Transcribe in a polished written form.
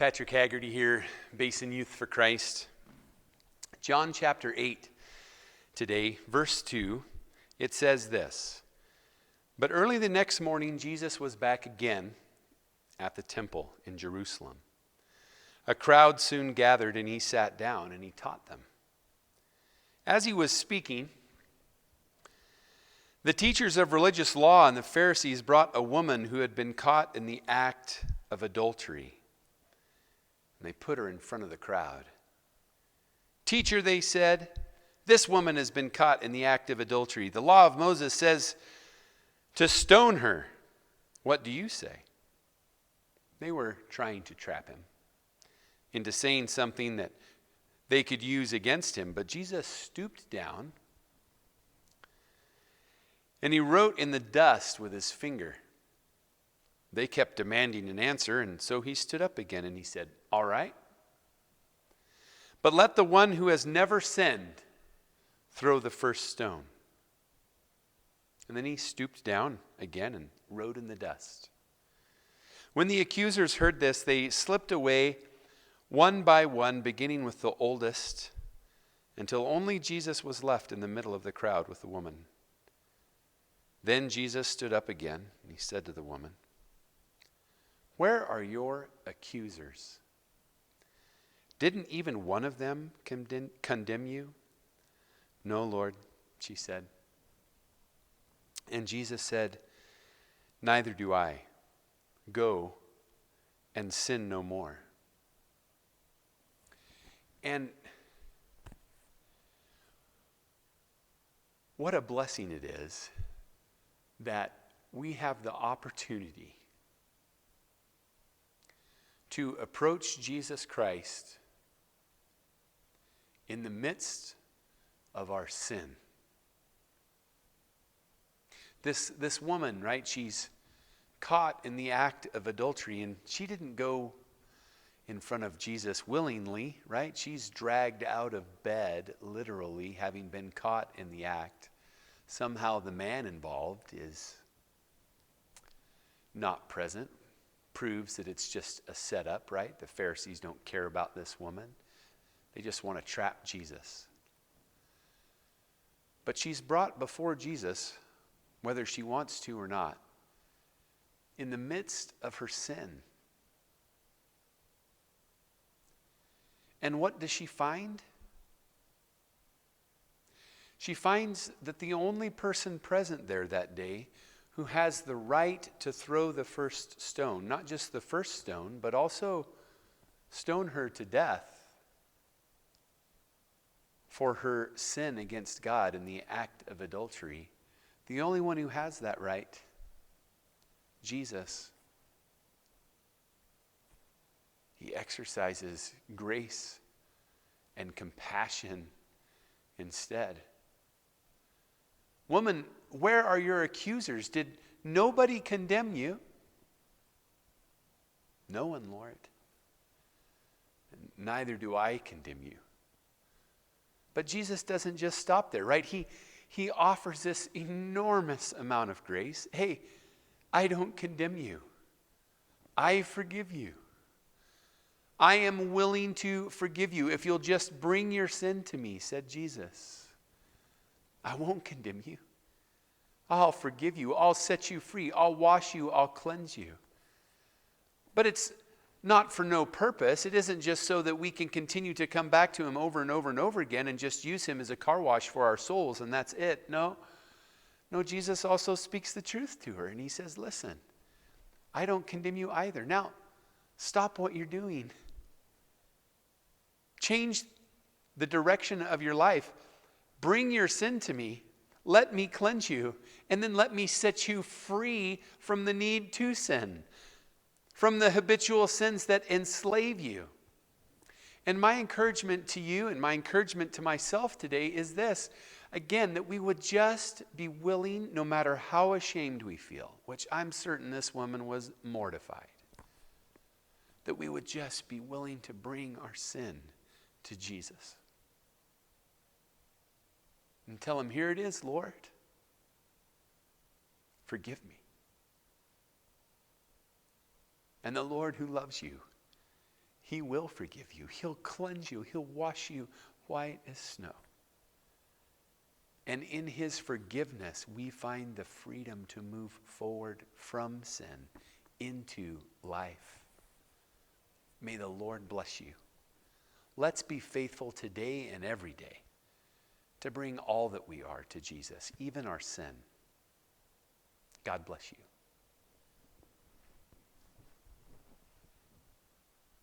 Patrick Haggerty here, Basin Youth for Christ. John chapter 8 today, verse 2, it says this: "But early the next morning, Jesus was back again at the temple in Jerusalem. A crowd soon gathered, and he sat down and he taught them. As he was speaking, the teachers of religious law and the Pharisees brought a woman who had been caught in the act of adultery. And they put her in front of the crowd. 'Teacher,' they said, 'this woman has been caught in the act of adultery. The law of Moses says to stone her. What do you say?' They were trying to trap him into saying something that they could use against him. But Jesus stooped down and he wrote in the dust with his finger. They kept demanding an answer, and so he stood up again and he said, 'All right, but let the one who has never sinned throw the first stone.' And then he stooped down again and wrote in the dust. When the accusers heard this, they slipped away one by one, beginning with the oldest, until only Jesus was left in the middle of the crowd with the woman. Then Jesus stood up again and he said to the woman, 'Where are your accusers? Didn't even one of them condemn you?' 'No, Lord,' she said. And Jesus said, 'Neither do I. Go and sin no more.'" And what a blessing it is that we have the opportunity to approach Jesus Christ in the midst of our sin. This woman, right, she's caught in the act of adultery, and she didn't go in front of Jesus willingly, right? She's dragged out of bed, literally, having been caught in the act. Somehow the man involved is not present. Proves that it's just a setup, right? The Pharisees don't care about this woman. They just want to trap Jesus. But she's brought before Jesus, whether she wants to or not, in the midst of her sin. And what does she find? She finds that the only person present there that day who has the right to throw the first stone, not just the first stone, but also stone her to death for her sin against God in the act of adultery. The only one who has that right, Jesus. He exercises grace and compassion instead. "Woman, where are your accusers? Did nobody condemn you?" "No one, Lord. Neither do I condemn you." But Jesus doesn't just stop there, right? He offers this enormous amount of grace. "Hey, I don't condemn you. I forgive you. I am willing to forgive you if you'll just bring your sin to me," said Jesus. "I won't condemn you. I'll forgive you. I'll set you free. I'll wash you. I'll cleanse you." But it's not for no purpose. It isn't just so that we can continue to come back to him over and over and over again and just use him as a car wash for our souls and that's it. No, Jesus also speaks the truth to her and he says, "Listen, I don't condemn you either. Now, stop what you're doing. Change the direction of your life. Bring your sin to me. Let me cleanse you. And then let me set you free from the need to sin, from the habitual sins that enslave you." And my encouragement to you and my encouragement to myself today is this. Again, that we would just be willing, no matter how ashamed we feel, which I'm certain this woman was mortified, that we would just be willing to bring our sin to Jesus. And tell him, "Here it is, Lord. Forgive me." And the Lord who loves you He will forgive you. He'll cleanse you. He'll wash you white as snow. And in his forgiveness, we find the freedom to move forward from sin into life. May the Lord bless you. Let's be faithful today and every day to bring all that we are to Jesus, even our sin. God bless you.